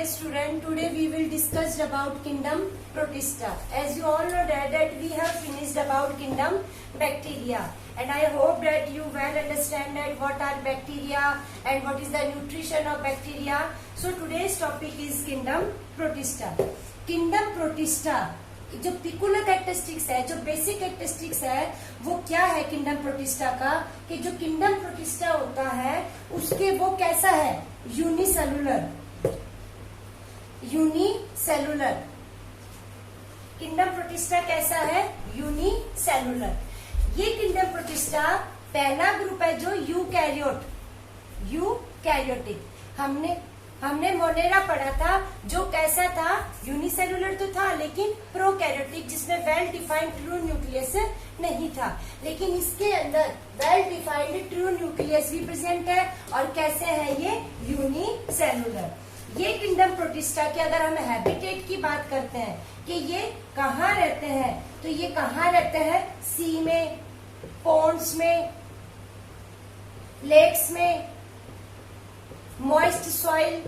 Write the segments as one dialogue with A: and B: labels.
A: dear student, today we will discuss about kingdom Protista. As you all know that we have finished about kingdom bacteria, and I hope that you well understand that what are bacteria and what is the nutrition of bacteria. So today's topic is kingdom Protista. Kingdom Protista जो peculiar characteristics है, जो basic characteristics है, वो क्या है kingdom protista का, कि जो किंगडम प्रोटिस्टा होता है उसके वो कैसा है, यूनिसेलुलर किंगडम प्रोटिस्टा कैसा है, यूनिसेलुलर। ये किंगडम प्रोटिस्टा पहला ग्रुप है जो यूकैरियोटिक। हमने मोनेरा पढ़ा था जो कैसा था, यूनिसेलुलर तो था लेकिन प्रोकैरियोटिक, जिसमें वेल डिफाइंड ट्रू न्यूक्लियस नहीं था। लेकिन इसके अंदर वेल डिफाइंड ट्रू न्यूक्लियस भी प्रेजेंट है। और कैसे है ये, यूनिसेलुलर। ये किंगडम प्रोटिस्टा की अगर हम हैबिटेट की बात करते हैं कि ये कहाँ रहते हैं, तो ये कहाँ रहते हैं, सी में, पोन्ड्स में, लेक्स में, मॉइस्ट सॉइल,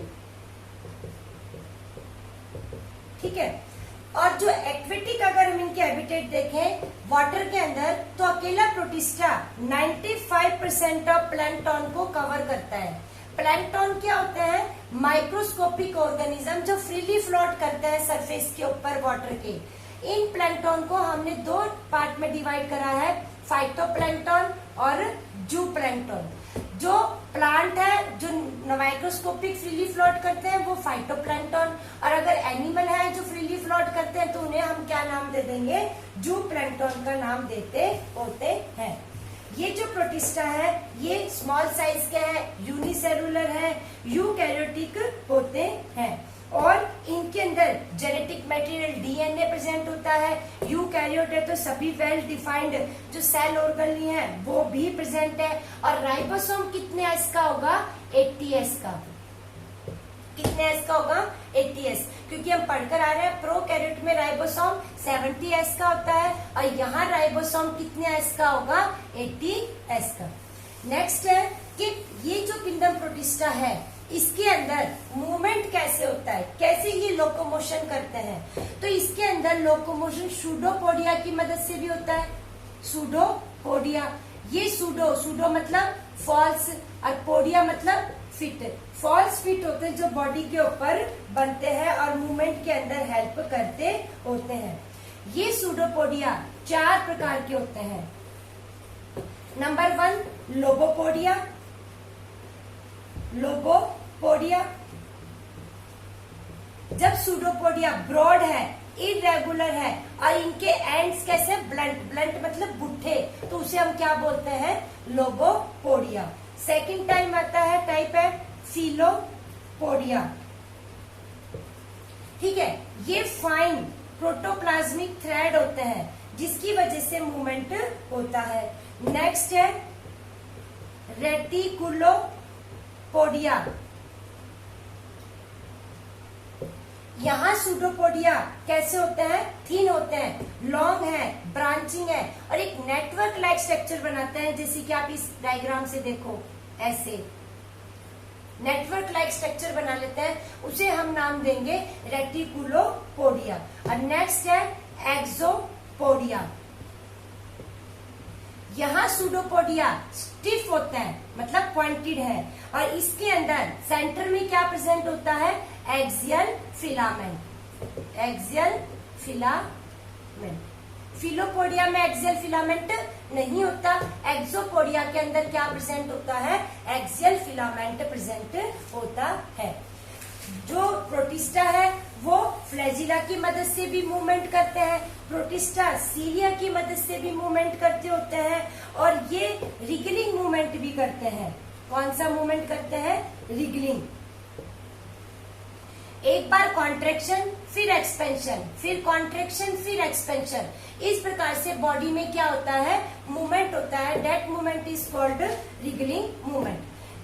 A: ठीक है। और जो एक्वेटिक अगर हम इनके हैबिटेट देखें वाटर के अंदर, तो अकेला प्रोटिस्टा 95% ऑफ प्लैंकटन को कवर करता है। प्लैंकटन क्या होते हैं, माइक्रोस्कोपिक ऑर्गेनिज्म जो फ्रीली फ्लोट करते हैं सरफेस के ऊपर वाटर के। इन प्लैंकटन को हमने दो पार्ट में डिवाइड करा है, फाइटोप्लैंकटन और जूप्लैंकटन। जो प्लांट है जो माइक्रोस्कोपिक फ्रीली फ्लोट करते हैं वो फाइटोप्लैंकटन, और अगर एनिमल है जो फ्रीली फ्लोट करते हैं तो उन्हें हम क्या नाम दे देंगे, जूप्लैंकटन का नाम देते होते हैं। ये जो प्रोटिस्टा है ये स्मॉल साइज के हैं, यूनिसेलुलर है, यूकैरियोटिक होते हैं, और इनके अंदर जेनेटिक मटेरियल डीएनए प्रेजेंट होता है। यूकैरियोट है तो सभी वेल डिफाइंड जो सेल ऑर्गेनली है वो भी प्रेजेंट है। और राइबोसोम कितने एस का होगा, 80 एस का। कितने एस का होगा, 80 एस, क्योंकि हम पढ़कर आ रहे हैं प्रोकैरियोट में राइबोसोम 70 एस का होता है, और यहाँ राइबोसोम कितने एस का होगा, 80 एस का। नेक्स्ट है कि ये जो किंगडम प्रोटिस्टा है इसके अंदर मूवमेंट कैसे होता है, कैसे ये लोकोमोशन करते हैं, तो इसके अंदर लोकोमोशन सूडोपोडिया की मदद से भी होता है। सूडोपोडिया, ये सूडो मतलब फॉल्स और पोडिया मतलब फिट। फॉल्स फिट होते हैं जो बॉडी के ऊपर बनते हैं और मूवमेंट के अंदर हेल्प करते होते हैं। ये सूडोपोडिया 4 प्रकार के होते हैं। Number 1 lobopodia. जब सूडोपोडिया ब्रॉड है, इरेगुलर है और इनके एंड्स कैसे, ब्लंट मतलब बुट्ठे, तो उसे हम क्या बोलते हैं, लोबोपोडिया। सेकंड टाइम आता है टाइप है फिलोपोडिया, ठीक है। ये फाइन प्रोटोप्लाज्मिक थ्रेड होते हैं जिसकी वजह से मूवमेंट होता है। नेक्स्ट है रेटिकुलोपोडिया। यहाँ सूडोपोडिया कैसे होते हैं, थिन होते हैं, लॉन्ग है, ब्रांचिंग है और एक नेटवर्क लाइक स्ट्रक्चर बनाते हैं, जैसे कि आप इस डायग्राम से देखो, ऐसे नेटवर्क लाइक स्ट्रक्चर बना लेते हैं, उसे हम नाम देंगे रेटिकुलोपोडिया। और नेक्स्ट है एक्सोपोडिया। यहाँ सूडोपोडिया स्टिफ होता है मतलब पॉइंटेड है, और इसके अंदर सेंटर में क्या प्रेजेंट होता है, एक्सियल फिलामेंट। फिलोपोडिया में एक्सियल फिलामेंट नहीं होता, एक्सोपोडिया के अंदर क्या प्रेजेंट होता है, एक्सियल फिलामेंट प्रेजेंट होता है। जो प्रोटिस्टा है वो फ्लैजिला की मदद से भी मूवमेंट करते हैं, प्रोटिस्टा सीरिया की मदद से भी मूवमेंट करते होते हैं, और ये रिगलिंग मूवमेंट भी करते हैं। कौन सा मूवमेंट करते हैं, रिगलिंग। एक बार कॉन्ट्रेक्शन फिर एक्सपेंशन, फिर कॉन्ट्रेक्शन फिर एक्सपेंशन, इस प्रकार से बॉडी में क्या होता है, मूवमेंट होता है। That movement is called wriggling movement.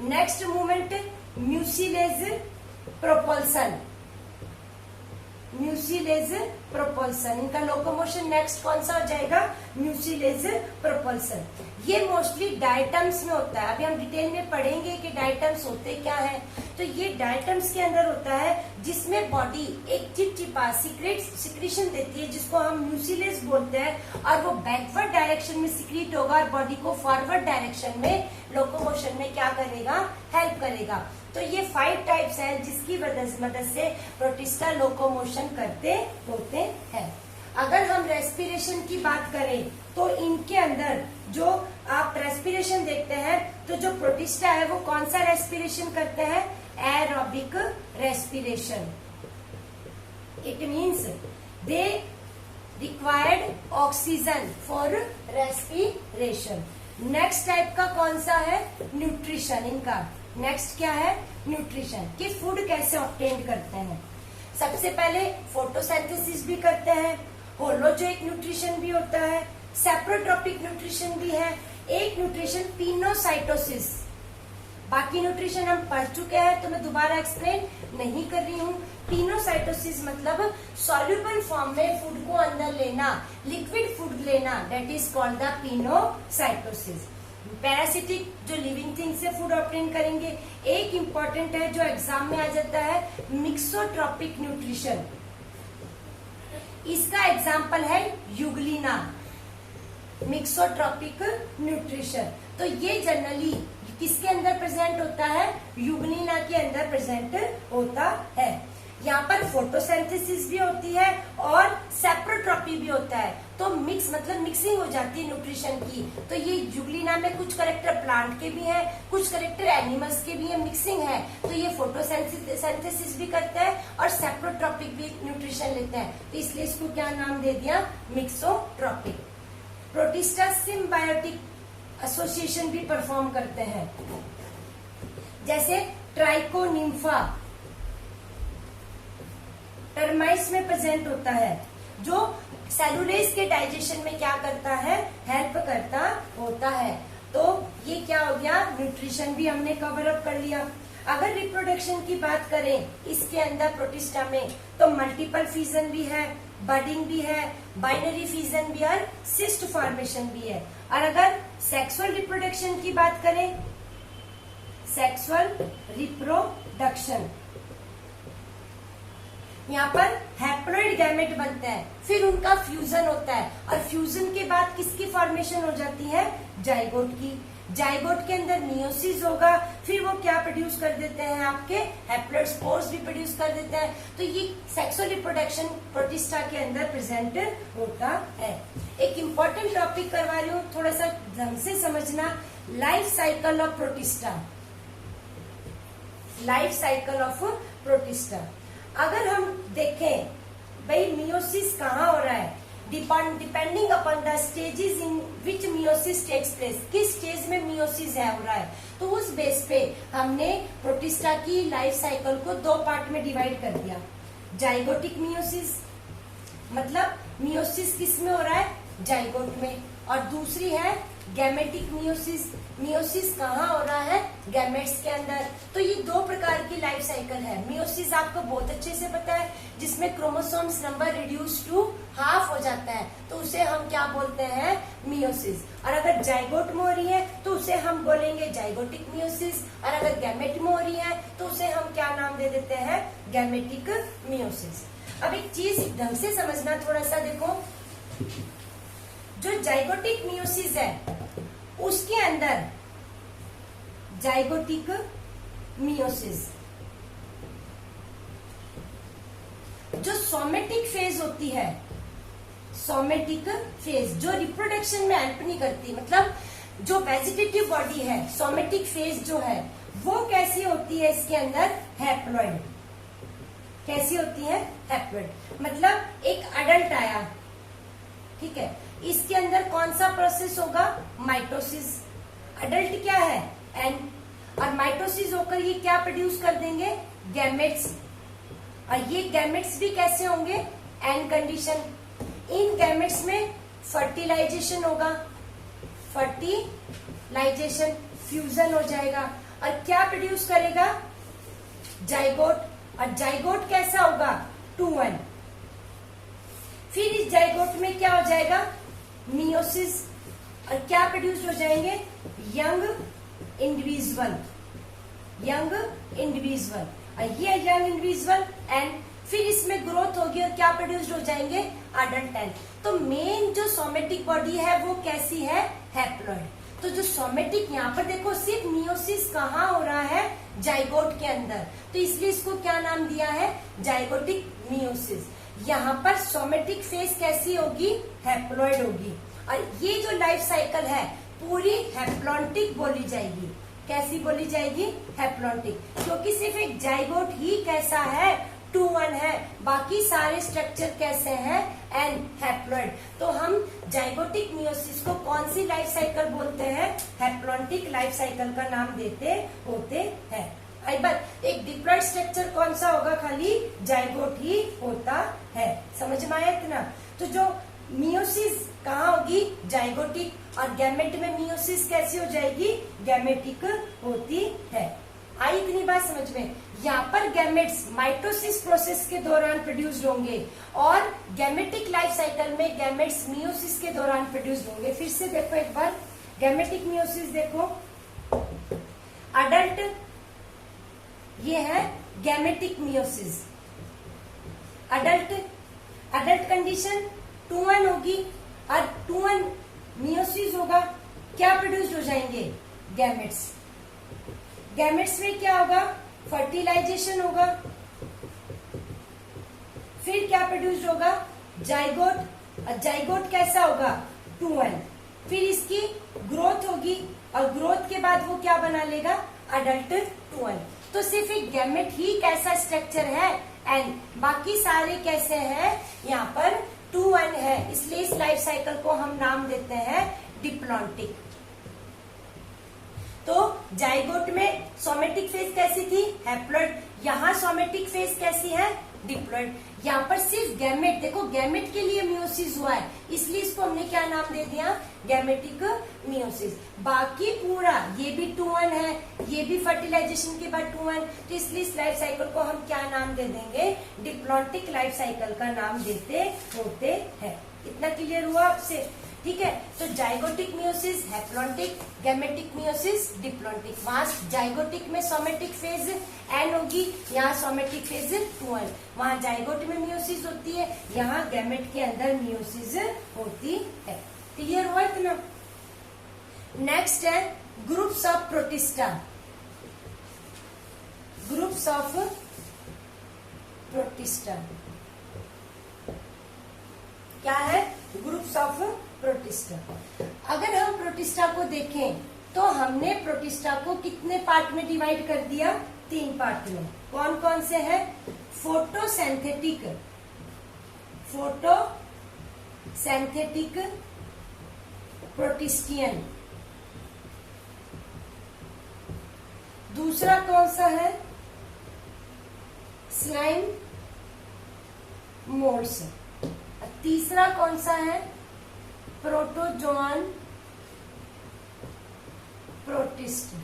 A: Next movement mucilage propulsion. Mucilage propulsion. इनका लोकोमोशन नेक्स्ट कौन सा हो जाएगा? Mucilage propulsion. ये मोस्टली डायटम्स में होता है। अभी हम डिटेल में पढ़ेंगे कि डायटम्स होते क्या है। तो ये डायटम्स के अंदर होता है जिसमें बॉडी एक चिपचिपा सिक्रेशन देती है जिसको हम म्यूसिलेज बोलते हैं, और वो बैकवर्ड डायरेक्शन में सिक्रीट होगा और बॉडी को फॉरवर्ड डायरेक्शन में लोकोमोशन में क्या करेगा? हेल्प करेगा। तो ये 5 टाइप्स हैं जिसकी मदद से प्रोटिस्टा लोकोमोशन करते होते हैं। अगर हम रेस्पिरेशन की बात करें तो इनके अंदर जो आप रेस्पिरेशन देखते हैं तो जो प्रोटिस्टा है वो कौन सा रेस्पिरेशन करते हैं? Aerobic respiration. It means they required oxygen for respiration. Next type का कौन सा है? न्यूट्रिशन। इनका नेक्स्ट क्या है? न्यूट्रिशन। कि फूड कैसे ऑब्टेन करते हैं? सबसे पहले फोटोसिंथेसिस भी करते हैं, होलोजोइक न्यूट्रिशन भी होता है, सेप्रोट्रोपिक न्यूट्रिशन भी है, एक न्यूट्रिशन पिनोसाइटोसिस। बाकी न्यूट्रिशन हम पढ़ चुके हैं तो मैं दोबारा एक्सप्लेन नहीं कर रही हूँ। पिनोसाइटोसिस मतलब सॉल्युबल फॉर्म में फूड को अंदर लेना, लिक्विड फूड लेना, that is called the pinocytosis. Parasitic जो लिविंग थिंग से फूड ऑब्टेन करेंगे। एक इंपॉर्टेंट है जो एग्जाम में आ जाता है, मिक्सोट्रॉपिक न्यूट्रिशन। इसका एग्जाम्पल है यूग्लिना, मिक्सोट्रॉपिक न्यूट्रिशन। तो ये जनरली किसके अंदर प्रेजेंट होता है? यूग्लिना के अंदर प्रेजेंट होता है। यहाँ पर फोटोसिंथेसिस भी होती है और सेप्रोट्रॉपी भी होता है। तो मिक्स मतलब मिक्सिंग हो जाती है न्यूट्रिशन की। तो ये यूग्लिना में कुछ करेक्टर प्लांट के भी हैं, कुछ करेक्टर एनिमल्स के भी है, मिक्सिंग है। तो ये फोटोसिंथेसिस भी करते हैं और सेप्रोट्रॉपिक भी न्यूट्रिशन लेते हैं। तो इसलिए इसको क्या नाम दे दिया? मिक्सोट्रॉपिक। प्रोटिस्टा सिम्बायोटिक एसोसिएशन भी परफॉर्म करते हैं, जैसे ट्राइकोनिम्फा टर्माइट्स में प्रेजेंट होता है, जो सेलुलेज के डाइजेशन में क्या करता है? हेल्प करता होता है। तो ये क्या हो गया? न्यूट्रिशन भी हमने कवर अप कर लिया। अगर रिप्रोडक्शन की बात करें इसके अंदर प्रोटिस्टा में, तो मल्टीपल फिजन भी है, बडिंग भी है, बाइनरी फिजन भी है, सिस्ट फॉर्मेशन भी है। और अगर सेक्सुअल रिप्रोडक्शन की बात करें, सेक्सुअल रिप्रोडक्शन, यहाँ पर हैप्लॉइड गैमेट बनता है, फिर उनका फ्यूजन होता है, और फ्यूजन के बाद किसकी फॉर्मेशन हो जाती है? जाइगोट की। जाइगोट के अंदर मियोसिस होगा, फिर वो क्या प्रोड्यूस कर देते हैं? आपके हैप्लॉइड स्पोर्स भी प्रोड्यूस कर देते हैं। तो ये सेक्सुअल रिप्रोडक्शन प्रोटिस्टा के अंदर प्रेजेंट होता है। एक इंपॉर्टेंट टॉपिक करवा रही हूँ, थोड़ा सा ढंग से समझना। Life cycle of protista. Life cycle of protista अगर हम देखें, भाई मियोसिस कहाँ हो रहा है? Depending upon the stages in which meiosis takes place, किस स्टेज में मियोसिस हो रहा है, तो उस बेस पे हमने प्रोटिस्टा की लाइफ साइकिल को 2 पार्ट में डिवाइड कर दिया। जाइगोटिक मियोसिस मतलब मियोसिस किस में हो रहा है? जाइगोट में। और दूसरी है गैमेटिक मियोसिस। मियोसिस कहाँ हो रहा है? गैमेट्स के अंदर। तो ये 2 प्रकार की लाइफ साइकिल है। मियोसिस आपको बहुत अच्छे से पता है, जिसमें chromosomes number reduce to half हो जाता है, तो उसे हम क्या बोलते हैं? मियोसिस। और अगर जाइगोट में हो रही है तो उसे हम बोलेंगे जाइगोटिक मियोसिस, और अगर गैमेट में हो रही है तो उसे हम क्या नाम दे देते हैं? Gametic meiosis. अब एक चीज ढंग से समझना, थोड़ा सा देखो, जो जाइगोटिक मियोसिस है उसके अंदर जाइगोटिक मियोसिस, जो सोमेटिक फेज होती है, सोमेटिक फेज जो रिप्रोडक्शन में हेल्प नहीं करती, मतलब जो वेजिटेटिव बॉडी है, सोमेटिक फेज जो है वो कैसी होती है? इसके अंदर हैप्लॉइड। कैसी होती है? हैप्लॉइड। मतलब एक अडल्ट आया, ठीक है, इसके अंदर कौन सा प्रोसेस होगा? माइटोसिस। अडल्ट क्या है? एन। और माइटोसिस होकर ये क्या प्रोड्यूस कर देंगे? गैमेट्स। और ये गैमेट्स भी कैसे होंगे? N condition. इन गैमेट्स में फर्टिलाइजेशन होगा, फर्टिलाइजेशन, फ्यूजन हो जाएगा, और क्या प्रोड्यूस करेगा? जाइगोट। और जाइगोट कैसा होगा? 2-1। फिर इस जाइगोट में क्या हो जाएगा, मियोसिस, और क्या प्रोड्यूस हो जाएंगे, यंग इंडिविजुअल, यंग इंडिविजुअल, और ये यंग इंडिविजुअल, एंड फिर इसमें ग्रोथ होगी और क्या प्रोड्यूस हो जाएंगे, अडल्ट एंड। तो मेन जो सोमेटिक बॉडी है वो कैसी है, हैप्लॉइड। तो जो सोमेटिक, यहाँ पर देखो सिर्फ मियोसिस कहाँ हो रहा है, जाइगोट के अंदर, तो इसलिए इसको क्या नाम दिया है, जाइगोटिक मियोसिस। यहाँ पर सोमेटिक फेज कैसी होगी, हैप्लॉइड होगी, और ये जो लाइफ साइकिल है पूरी हैप्लॉन्टिक बोली जाएगी। कैसी बोली जाएगी, हैप्लॉन्टिक, क्योंकि सिर्फ एक जाइगोट ही कैसा है, 2-1 है, बाकी सारे स्ट्रक्चर कैसे हैं, एन हैप्लॉइड। तो हम जाइगोटिक मियोसिस को कौन सी लाइफ साइकिल बोलते हैं, हैप्लॉन्टिक लाइफ साइकिल का नाम देते होते हैं। आई बात, एक डिप्लॉइड स्ट्रक्चर कौन सा होगा, खाली जाइगोट ही होता है। समझ में आया इतना। तो जो मियोसिस कहाँ होगी, जाइगोटिक, और गैमेट में मियोसिस कैसी हो जाएगी, गैमेटिक होती है। आई इतनी बात समझ में। यहाँ पर गैमेट्स माइटोसिस प्रोसेस के दौरान प्रोड्यूस्ड होंगे, और गैमेटिक लाइफ साइकिल में गैमेट्स मियोसिस के दौरान प्रोड्यूस्ड होंगे। फिर से देखो एक बार, गैमेटिक मियोसिस देखो, अडल्ट, ये है गैमेटिक मियोसिस, अडल्ट कंडीशन 2-1 होगी, और 2-1 मियोसिस होगा, क्या प्रोड्यूस हो जाएंगे, गैमेट्स। गैमेट्स में क्या होगा, फर्टिलाइजेशन होगा, फिर क्या प्रोड्यूस होगा, जाइगोट, और जाइगोट कैसा होगा, 2-1, फिर इसकी ग्रोथ होगी, और ग्रोथ के बाद वो क्या बना लेगा, अडल्ट 2-1। तो सिर्फ एक गैमेट ही कैसा स्ट्रक्चर है, एंड बाकी सारे कैसे हैं, यहाँ पर 2-1 है, इसलिए इस लाइफ साइकिल को हम नाम देते हैं डिप्लॉन्टिक। तो जाइगोट में सोमेटिक फेज कैसी थी, हैप्लॉइड, यहाँ सोमेटिक फेज कैसी है, डिप्लॉइड। यहाँ पर सिर्फ गैमेट, देखो गैमेट के लिए मियोसिस हुआ है, इसलिए इसको हमने क्या नाम दे दिया, गैमेटिक मियोसिस। बाकी पूरा ये भी 2-1 है, ये भी फर्टिलाइजेशन के बाद 2-1, तो इसलिए इस लाइफ साइकिल को हम क्या नाम दे देंगे, डिप्लॉन्टिक लाइफ साइकिल का नाम देते होते हैं। इतना क्लियर हुआ आपसे, ठीक है। तो zygotic meiosis, haplontic, gametic meiosis, diplontic. वहां जाइगोटिक में सोमेटिक फेज एन होगी, यहाँ सोमेटिक फेज 2-1, वहां जाइगोट में मियोसिस होती है, यहाँ गैमेट के अंदर मियोसिस होती है। क्लियर हुआ इतना। नेक्स्ट है groups of protista. Groups of protista क्या है, ग्रुप्स ऑफ प्रोटिस्टा। अगर हम प्रोटिस्टा को देखें तो हमने प्रोटिस्टा को कितने पार्ट में डिवाइड कर दिया, 3 पार्ट में। कौन कौन से हैं, फोटोसिंथेटिक, प्रोटिस्टियन, दूसरा कौन सा है, स्लाइम मोड्स, तीसरा कौन सा है, प्रोटोजोआन प्रोटिस्ट।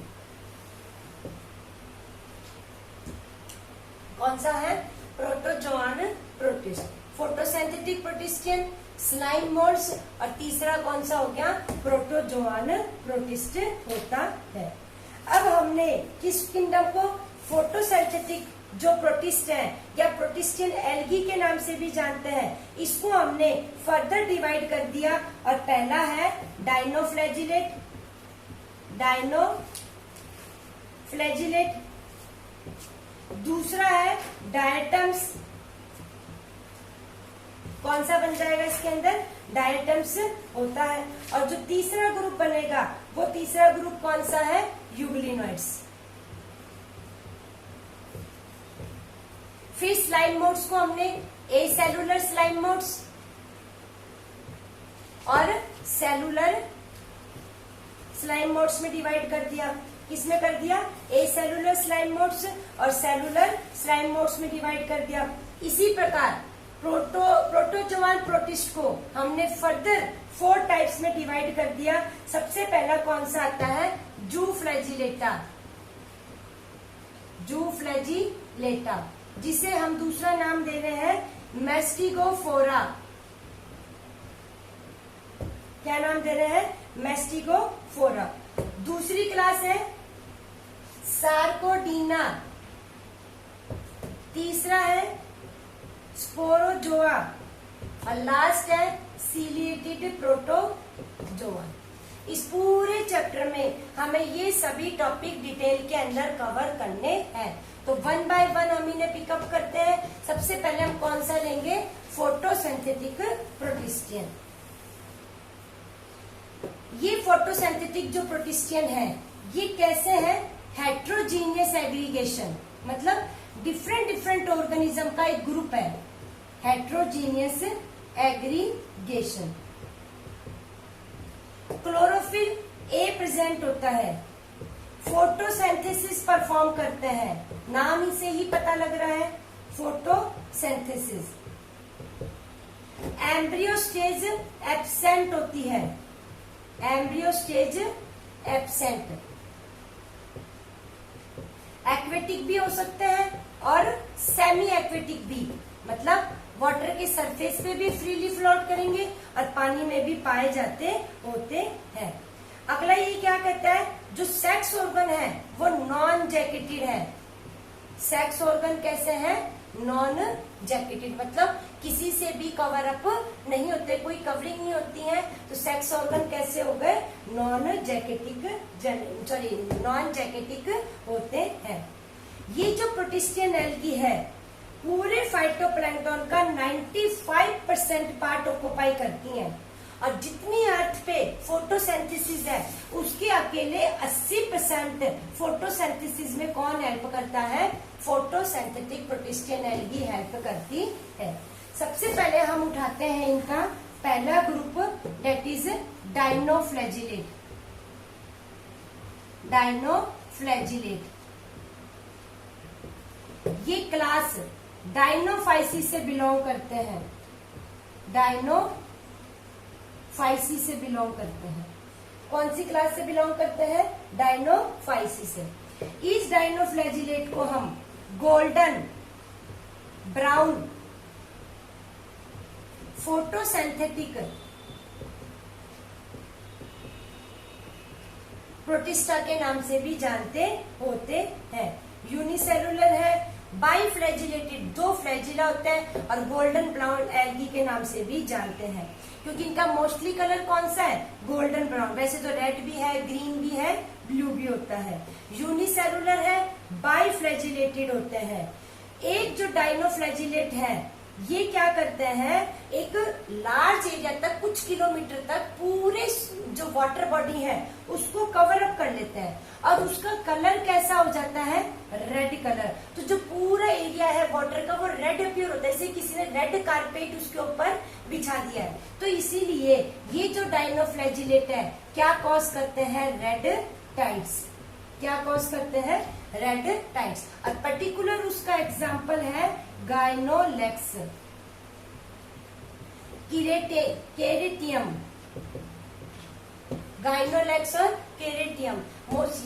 A: कौन सा है, protozoan protist, photosynthetic protistan, slime moulds, और तीसरा कौन सा हो गया, प्रोटोजोआन प्रोटिस्ट होता है। अब हमने किस किंगडम को, फोटोसिंथेटिक जो प्रोटिस्ट है या प्रोटिस्टियन एल्गी के नाम से भी जानते हैं, इसको हमने फर्दर डिवाइड कर दिया, और पहला है डायनोफ्लैजिलेट, दूसरा है डायटम्स, कौन सा बन जाएगा इसके अंदर, डायटम्स होता है, और जो तीसरा ग्रुप बनेगा वो तीसरा ग्रुप कौन सा है, यूग्लिनोइड्स। फिर स्लाइम मोड्स को हमने एसेलुलर स्लाइम मोड्स और सेलुलर स्लाइम मोड्स में डिवाइड कर दिया। किसमें कर दिया, एसेलुलर स्लाइम मोड्स और सेलुलर स्लाइम मोड्स में डिवाइड कर दिया। इसी प्रकार प्रोटोजोआन प्रोटिस्ट को हमने फर्दर 4 टाइप्स में डिवाइड कर दिया। सबसे पहला कौन सा आता है, जूफ्लैजिलेटा, जिसे हम दूसरा नाम दे रहे हैं मैस्टिगोफोरा, क्या नाम दे रहे हैं? मैस्टिगोफोरा। दूसरी क्लास है सार्कोडीना। तीसरा है स्पोरोजोआ और लास्ट है सीलिएटेड प्रोटोजोआ। इस पूरे चैप्टर में हमें ये सभी टॉपिक डिटेल के अंदर कवर करने हैं। तो वन बाय वन हम इन्हें पिकअप करते हैं। सबसे पहले हम कौन सा लेंगे? फोटोसिंथेटिक प्रोटिस्टियन। ये फोटोसिंथेटिक जो प्रोटिस्टियन है ये कैसे है? हेट्रोजीनियस एग्रीगेशन, मतलब डिफरेंट ऑर्गेनिज्म का एक ग्रुप है, heterogeneous aggregation. Chlorophyll A present होता है, फोटोसिंथेसिस परफॉर्म करते हैं, नाम ही से ही पता लग रहा है फोटोसिंथेसिस। एम्ब्रियो स्टेज एब्सेंट होती है, एम्ब्रियो स्टेज एब्सेंट। एक्वेटिक भी हो सकते हैं और सेमी एक्वेटिक भी, मतलब वाटर के सरफेस पे भी फ्रीली फ्लोट करेंगे और पानी में भी पाए जाते होते हैं। अगला ये क्या कहता है? जो सेक्स ऑर्गन है वो नॉन जैकेटेड है। सेक्स ऑर्गन कैसे है? नॉन जैकेटेड, मतलब किसी से भी कवर अप नहीं होते, कोई कवरिंग नहीं होती है। तो सेक्स ऑर्गन कैसे हो गए? नॉन जैकेटिक होते हैं। ये जो प्रोटिस्टियन एल्गी है पूरे फाइटोप्लैंक्टन का 95% पार्ट ऑक्युपाई करती हैं और जितनी अर्थ पे फोटोसिंथेसिस है उसके अकेले 80% फोटोसिंथेसिस में कौन हेल्प करता है? फोटोसिंथेटिक प्रोटिस्टियन एल्गी हेल्प करती है। सबसे पहले हम उठाते हैं इनका पहला group, that is dinoflagellate. Dinoflagellate ये क्लास डायनोफाइसी से बिलोंग करते हैं, डायनोफाइसी से बिलोंग करते हैं। कौन सी क्लास से बिलोंग करते हैं? डायनोफाइसी से। इस डायनोफ्लैजिलेट को हम गोल्डन ब्राउन फोटोसिंथेटिक प्रोटिस्टा के नाम से भी जानते होते हैं। यूनिसेलुलर है, बाइफ्लैजिलेटेड, 2 फ्लैजिला होते हैं और गोल्डन ब्राउन एल्गी के नाम से भी जानते हैं, क्योंकि इनका मोस्टली कलर कौन सा है? Golden brown. वैसे तो रेड भी है, ग्रीन भी है, ब्लू भी होता है। यूनिसेलुलर है, बाइफ्लैजिलेटेड होते हैं। एक जो डायनोफ्लैजिलेट है ये क्या करते हैं? एक लार्ज एरिया तक, कुछ किलोमीटर तक पूरे जो वाटर बॉडी है उसको कवर अप कर लेते हैं और उसका कलर कैसा हो जाता है? Red colour. तो जो पूरा एरिया है वाटर का वो रेड अपीयर होता है, जैसे किसी ने रेड कारपेट उसके ऊपर बिछा दिया है। तो इसीलिए ये जो डायनोफ्लैजिलेट है क्या कॉज करते हैं? Red tides. क्या कॉज करते हैं? Red tides. और पर्टिकुलर उसका एग्जाम्पल है गाइनोलेक्स, केरेटियम। गाइनोलेक्स और केरेटियम,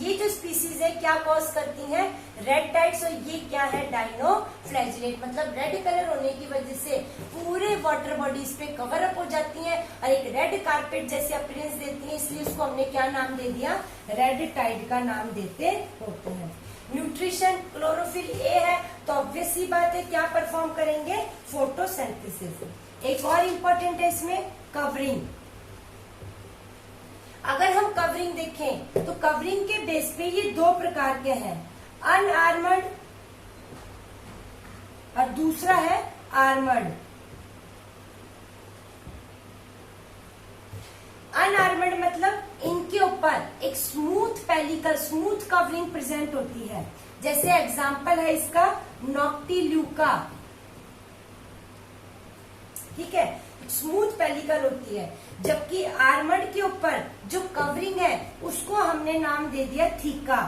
A: ये जो स्पीसीज है क्या कॉज करती हैं? Red tides. और ये क्या है? डायनोफ्लैजिलेट, मतलब रेड कलर होने की वजह से पूरे वाटर बॉडीज पे कवर अप हो जाती हैं और एक रेड कारपेट जैसे अपीयरेंस देती हैं, इसलिए उसको हमने क्या नाम दे दिया? रेड टाइड का नाम देते होते हैं। न्यूट्रिशन, क्लोरोफिल ए है तो ऑब्वियस सी बात है क्या परफॉर्म करेंगे? फोटोसिंथेसिस। एक और इम्पोर्टेंट है इसमें कवरिंग। अगर हम कवरिंग देखें तो कवरिंग के बेस पे ये 2 प्रकार के हैं, अनआर्मर्ड और दूसरा है आर्मर्ड। अनआर्मर्ड मतलब इनके ऊपर एक स्मूथ कवरिंग प्रेजेंट होती है। जैसे एग्जांपल है इसका नॉक्टिल्यूका, ठीक है, स्मूथ पेलिकल होती है। जबकि आर्मर्ड के ऊपर जो कवरिंग है उसको हमने नाम दे दिया थीका।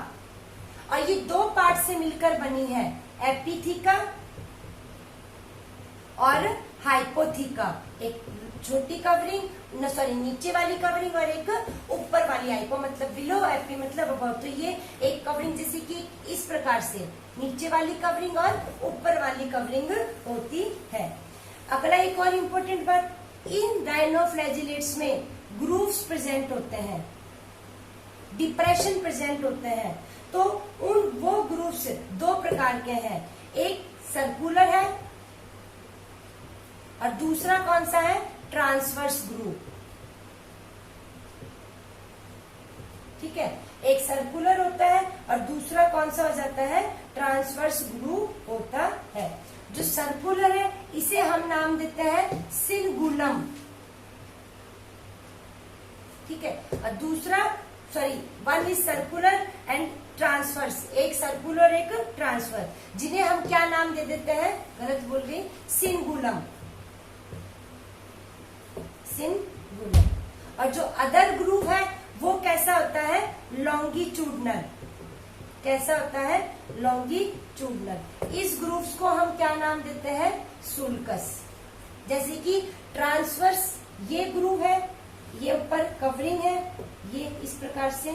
A: और ये 2 पार्ट से मिलकर बनी है, एपिथीका और हाइपोथीका। एक छोटी कवरिंग, नीचे वाली कवरिंग और एक ऊपर वाली हाइपो मतलब बिलो, एपी मतलब अबव। तो ये एक कवरिंग जैसे कि इस प्रकार से नीचे वाली कवरिंग और ऊपर वाली कवरिंग होती है। अगला एक और इम्पोर्टेंट बात, इन डायनोफ्लैजिलेट्स में ग्रूव्स प्रेजेंट होते हैं, डिप्रेशन प्रेजेंट होते हैं। तो वो ग्रूव्स दो प्रकार के हैं, एक सर्कुलर है और दूसरा कौन सा है, ट्रांसवर्स ग्रूव। ठीक है, एक सर्कुलर होता है और दूसरा कौन सा हो जाता है, ट्रांसवर्स ग्रूव होता है। जो सर्कुलर है इसे हम नाम देते हैं सिंगुलम। ठीक है, और दूसरा one is circular and transverse, एक सर्कुलर एक ट्रांसफर, जिन्हें हम क्या नाम दे देते हैं, गलत बोल गई, सिंगुलम। सिंगुलम। और जो अदर ग्रूव है वो कैसा होता है, लॉन्गिट्यूडनल। कैसा होता है, लॉन्गिट्यूडनल। इस ग्रूव्स को हम क्या नाम देते हैं, सुल्कस। जैसे कि ट्रांसवर्स ये ग्रूव है, ये ऊपर कवरिंग है, ये इस प्रकार से,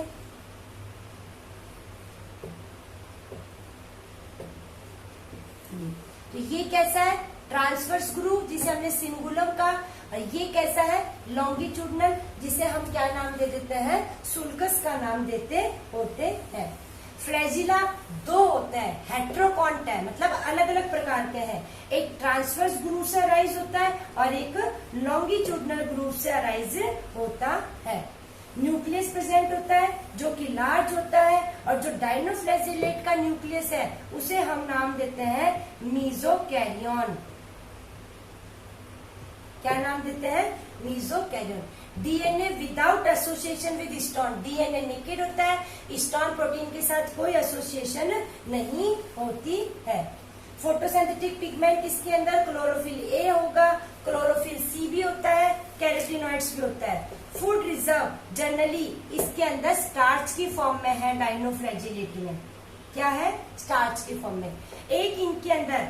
A: तो ये कैसा है, ट्रांसवर्स ग्रूव जिसे हमने सिंगुलम का, और ये कैसा है, लॉन्गिट्यूडनल, जिसे हम क्या नाम दे देते हैं, सुल्कस का नाम देते होते हैं। फ्लैजिला दो होते हैं, हेट्रोकॉन्ट है, मतलब अलग अलग प्रकार के हैं। एक ट्रांसवर्स ग्रूव से अराइज होता है और एक लॉन्गिट्यूडनल ग्रूव से अराइज होता है। न्यूक्लियस प्रेजेंट होता है जो कि लार्ज होता है, और जो डायनोफ्लैजिलेट का न्यूक्लियस है उसे हम नाम देते हैं मीजोकैरियन। क्या नाम देते हैं, mesokaryon. DNA without association with histone, DNA naked होता है, हिस्टोन प्रोटीन के साथ कोई एसोसिएशन नहीं होती है। फोटोसिंथेटिक पिगमेंट इसके अंदर क्लोरोफिल ए होगा, क्लोरोफिल सी भी होता है, कैरोटीनॉइड्स भी होता है। फूड रिजर्व जनरली इसके अंदर स्टार्च की फॉर्म में है, डायनोफ्लैजिलेट में क्या है, स्टार्च की फॉर्म में। एक इनके अंदर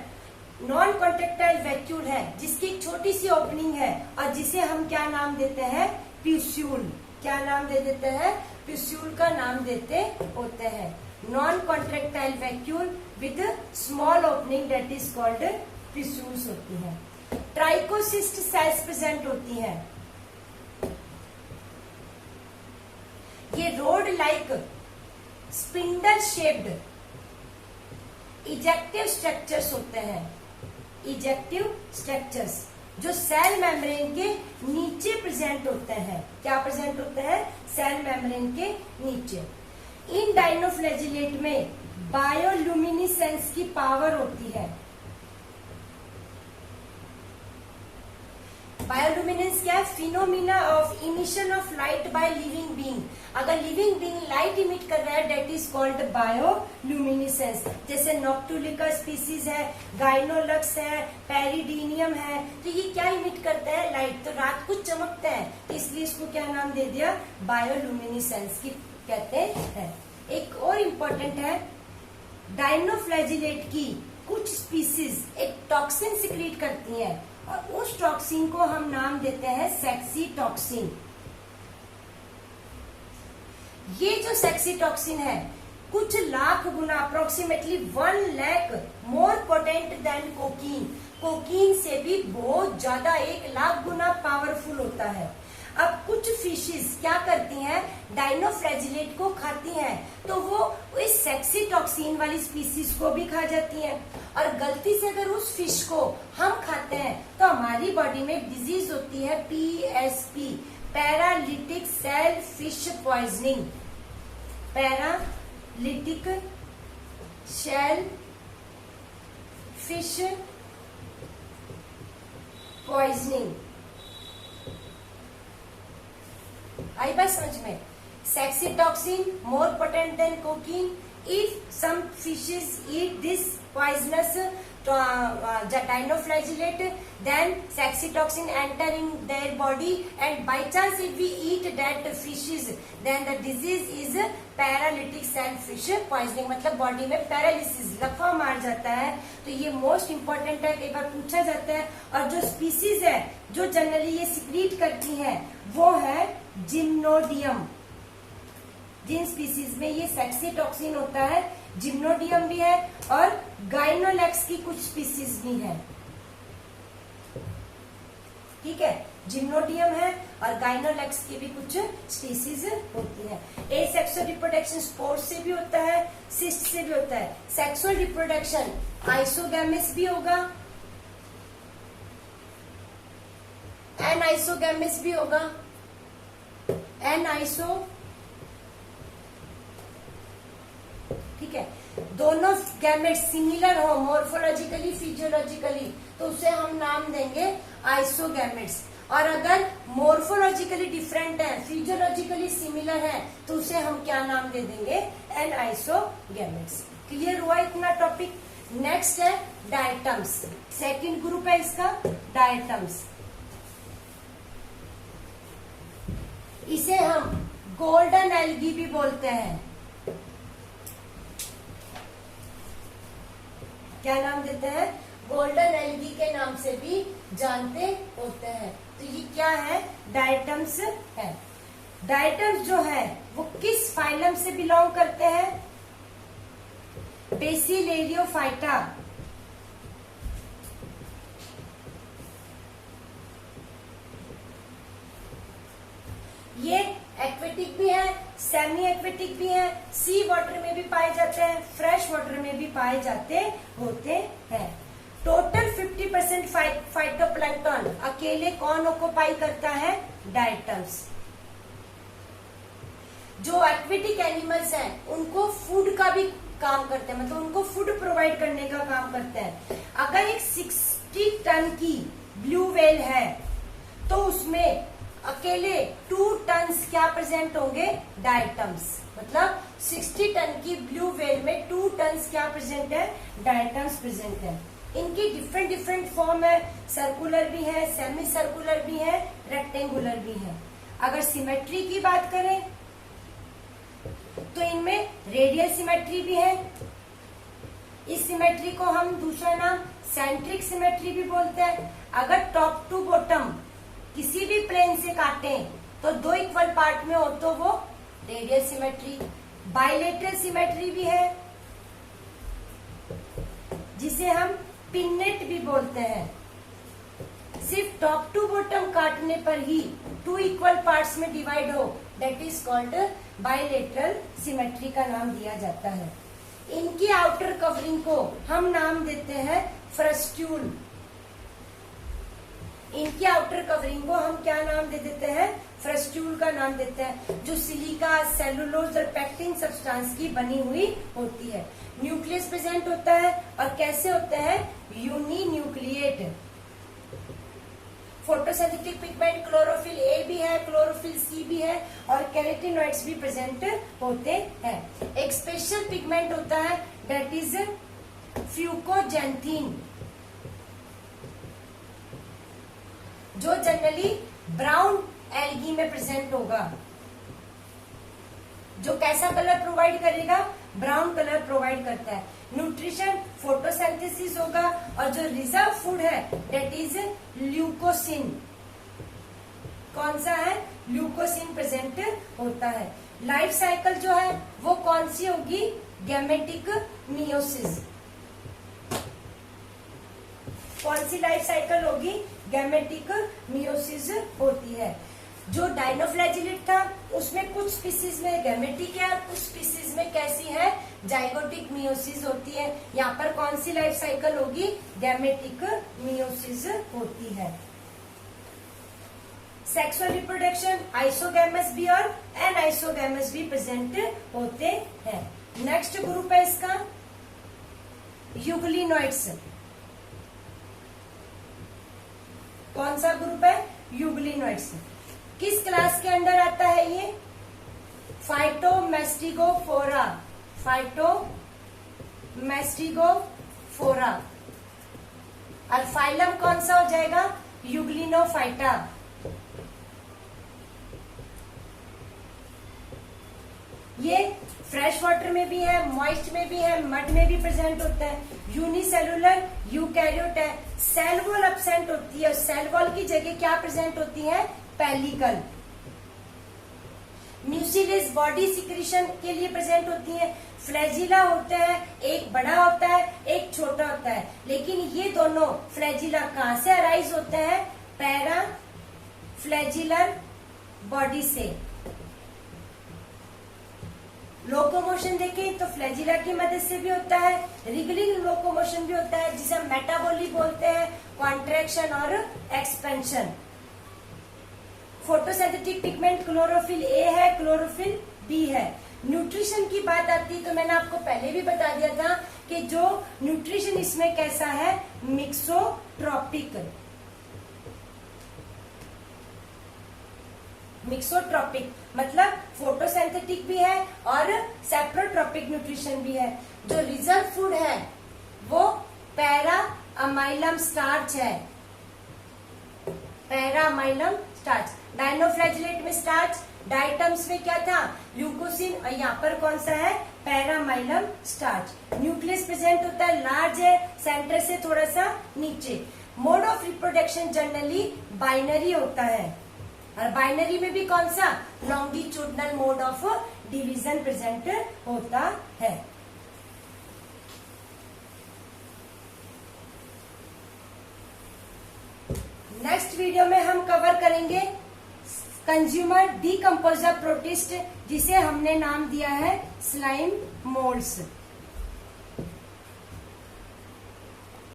A: नॉन कॉन्ट्रेक्टाइल वैक्यूल है जिसकी एक छोटी सी ओपनिंग है और जिसे हम क्या नाम देते हैं, प्यूस्यूल। क्या नाम दे देते हैं, प्यूस्यूल का नाम देते होते हैं। Non contractile vacuole with small opening that is called pusules होती है। ट्राइकोसिस्ट सेल्स प्रेजेंट होती है, ये rod like spindle shaped ejective structures होते हैं। इजेक्टिव स्ट्रक्चर्स जो सेल मेम्ब्रेन के नीचे प्रेजेंट होते हैं। क्या प्रेजेंट होते हैं, सेल मेम्ब्रेन के नीचे। इन डायनोफ्लैजिलेट में बायोल्यूमिनेसेंस की पावर होती है। बायोल्यूमिनेंस क्या है, phenomena of emission of light by living being. अगर लिविंग बीइंग लाइट इमिट कर रहा है डेट इज कॉल्ड बायोल्यूमिनेसेंस। जैसे नॉक्टुलिका स्पीसीज है, गाइनोलक्स है, पेरिडीनियम है, तो ये क्या इमिट करता है, लाइट। तो रात को चमकता है, तो इसलिए इसको क्या नाम दे दिया, बायोल्यूमिनेसेंस की कहते हैं। एक और इम्पोर्टेंट है, डायनोफ्लैजिलेट की कुछ स्पीसीज एक टॉक्सिन सिक्रीट करती हैं और उस टॉक्सिन को हम नाम देते हैं सेक्सी टॉक्सिन। ये जो सेक्सी टॉक्सिन है कुछ लाख गुना, approximately 1 lakh more potent than cocaine. Cocaine से भी बहुत ज्यादा 1 लाख गुना पावरफुल होता है। अब कुछ फिशेस क्या करती हैं, डायनोफ्लैजिलेट को खाती हैं, तो वो इस सेक्सी टॉक्सिन वाली स्पीसीज को भी खा जाती हैं। और गलती से अगर उस फिश को हम खाते हैं तो हमारी बॉडी में डिजीज होती है PSP, paralytic shellfish poisoning. Paralytic shellfish poisoning. आई बात समझ में, saxitoxin more potent than cocaine. If some fishes eat this poisonous dinoflagellate, then sexy toxin enter in their body, and by chance if we eat that fishes, then the disease is paralytic cell fish poisoning, मतलब body में paralysis, लकवा मार जाता है। तो ये most important है, कई बार पूछा जाता है। और जो स्पीसीज है जो जनरली ये सिक्रीट करती है वो है जिम्नोडियम। जिन स्पीसीज में ये सेक्सी टॉक्सिन होता है, जिम्नोडियम भी है और गाइनोलैक्स की कुछ स्पीसीज भी है। ठीक है, जिम्नोडियम है, और गाइनोलेक्स की भी कुछ स्पीसीज होती है। ए सेक्सुअल रिप्रोडक्शन स्पोर्स से भी होता है, सिस्ट से भी होता है। सेक्सुअल रिप्रोडक्शन आइसोगैमिस भी होगा, एनाइसोगैमिस भी होगा, एनाइसो, ठीक है। दोनों गैमेट सिमिलर हो मॉर्फोलॉजिकली फिजियोलॉजिकली तो उसे हम नाम देंगे आइसोगैमेट्स, और अगर मॉर्फोलॉजिकली डिफरेंट है, फिजियोलॉजिकली सिमिलर है, तो उसे हम क्या नाम दे देंगे, एनाइसोगैमेट्स। क्लियर हुआ इतना टॉपिक। नेक्स्ट है डायटम्स, सेकंड ग्रुप है इसका डायटम्स। इसे हम गोल्डन एल्गी भी बोलते हैं। क्या नाम देते हैं, गोल्डन एल्गी के नाम से भी जानते होते हैं। तो ये क्या है, डायटम्स है। डायटम्स जो है वो किस फाइलम से बिलोंग करते हैं, बेसिलेरियोफाइटा। ये एक्वेटिक भी है, सेमी एक्वेटिक भी है, सी वाटर में भी पाए जाते हैं, फ्रेश वाटर में भी पाए जाते होते हैं। टोटल 50% फाइटोप्लैंक्टन अकेले कौन ऑक्युपाई करता है, डायटम्स। जो एक्वेटिक एनिमल्स हैं उनको फूड का भी काम करते हैं, मतलब उनको फूड प्रोवाइड करने का काम करते हैं। अगर एक 60 टन की ब्लू व्हेल है तो उसमें अकेले 2 टन क्या प्रेजेंट होंगे, डायटम्स। मतलब 60 टन की ब्लू व्हेल में 2 टन क्या प्रेजेंट है, डायटम्स प्रेजेंट है। इनकी डिफरेंट डिफरेंट फॉर्म है, सर्कुलर भी है, सेमी सर्कुलर भी है, रेक्टेंगुलर भी है। अगर सिमेट्री की बात करें तो इनमें रेडियल सिमेट्री भी है। इस सिमेट्री को हम दूसरा नाम सेंट्रिक सिमेट्री भी बोलते हैं। अगर टॉप टू बॉटम किसी भी प्लेन से काटें तो 2 इक्वल पार्ट में हो तो वो रेडियल सिमेट्री। बाइलेटरल सिमेट्री भी है जिसे हम पिन्नेट भी बोलते हैं। सिर्फ टॉप टू बॉटम काटने पर ही 2 इक्वल पार्ट्स में डिवाइड हो, that is called bilateral symmetry का नाम दिया जाता है। इनकी आउटर कवरिंग को हम नाम देते हैं फ्रस्ट्यूल। इनकी आउटर कवरिंग को हम क्या नाम दे देते हैं, फ्रस्ट्यूल का नाम देते हैं, जो सिलिका, सेलुलोज और पैक्टिन सब्सटेंस की बनी हुई होती है। न्यूक्लियस प्रेजेंट होता है और कैसे होते हैं, uninucleate. Photosynthetic pigment chlorophyll A भी है, क्लोरोफिल सी भी है, और कैरोटीनॉइड्स भी प्रेजेंट होते हैं। एक स्पेशल पिगमेंट होता है दैट इज फ्यूकोजेंथीन, जो जनरली ब्राउन एल्गी में प्रेजेंट होगा। जो कैसा कलर प्रोवाइड करेगा, ब्राउन कलर प्रोवाइड करता है। न्यूट्रिशन फोटोसिंथेसिस होगा, और जो रिजर्व फूड है दैट इज ल्यूकोसिन। कौन सा है, ल्यूकोसिन प्रेजेंट होता है। लाइफ साइकिल जो है वो कौन सी होगी, गैमेटिक मियोसिस। कौन सी लाइफ साइकिल होगी, गैमेटिक मियोसिस होती है। जो डायनोफ्लैजिलेट था उसमें कुछ स्पीसीज में गैमेटिक है, कुछ स्पीसीज में कैसी है, जाइगोटिक मियोसिस होती है। यहाँ पर कौन सी लाइफ साइकिल होगी, गैमेटिक मियोसिस होती है। सेक्सुअल रिप्रोडक्शन आइसोगैमस भी और एनाइसोगैमस भी प्रेजेंट होते हैं। नेक्स्ट ग्रुप है इसका यूग्लिनोइड्स। कौन सा ग्रुप है, यूग्लिनोइड्स। किस क्लास के अंडर आता है ये, फाइटोमेस्टिगोफोरा। फाइटोमेस्टिगोफोरा। और फाइलम कौन सा हो जाएगा, यूग्लिनोफाइटा। ये फ्रेश वाटर में भी है, मॉइस्ट में भी है, मड में भी प्रेजेंट होता है। यूनिसेलुलर यूकैरियोट है। सेल वॉल एब्सेंट होती है, और सेल वॉल की जगह क्या प्रेजेंट होती है, पेलिकल। म्यूसिलेज बॉडी सिक्रीशन के लिए प्रेजेंट होती है। फ्लैजिला होते हैं, एक बड़ा होता है, एक छोटा होता है, लेकिन ये दोनों फ्लैजिला कहां से अराइज होते हैं, पैरा फ्लैजिलर बॉडी से। लोकोमोशन देखें तो फ्लैजिलर की मदद से भी होता है, रिगलिंग लोकोमोशन भी होता है जिसे हम मेटाबॉली बोलते हैं, कॉन्ट्रैक्शन और expansion. Photosynthetic pigment chlorophyll A है, क्लोरोफिल बी है। न्यूट्रिशन की बात आती है तो मैंने आपको पहले भी बता दिया था कि जो न्यूट्रिशन इसमें कैसा है, मिक्सोट्रॉपिक। मिक्सोट्रॉपिक मतलब फोटोसिंथेटिक भी है और सेप्रोट्रॉपिक न्यूट्रिशन भी है। जो रिजर्व फूड है वो पैरा अमाइलम स्टार्च है, पैरा अमाइलम स्टार्च। डायनोफ्लैजिलेट में स्टार्च, डाइटम्स में क्या था, ल्यूकोसिन, और यहाँ पर कौन सा है, पैरामाइलम स्टार्च। न्यूक्लियस प्रेजेंट होता है, लार्ज है, सेंटर से थोड़ा सा नीचे। Mode of reproduction generally binary होता है, और बाइनरी में भी कौन सा, longitudinal mode of division present होता है। नेक्स्ट वीडियो में हम कवर करेंगे कंज्यूमर डीकंपोजर प्रोटिस्ट, जिसे हमने नाम दिया है स्लाइम मोल्ड्स।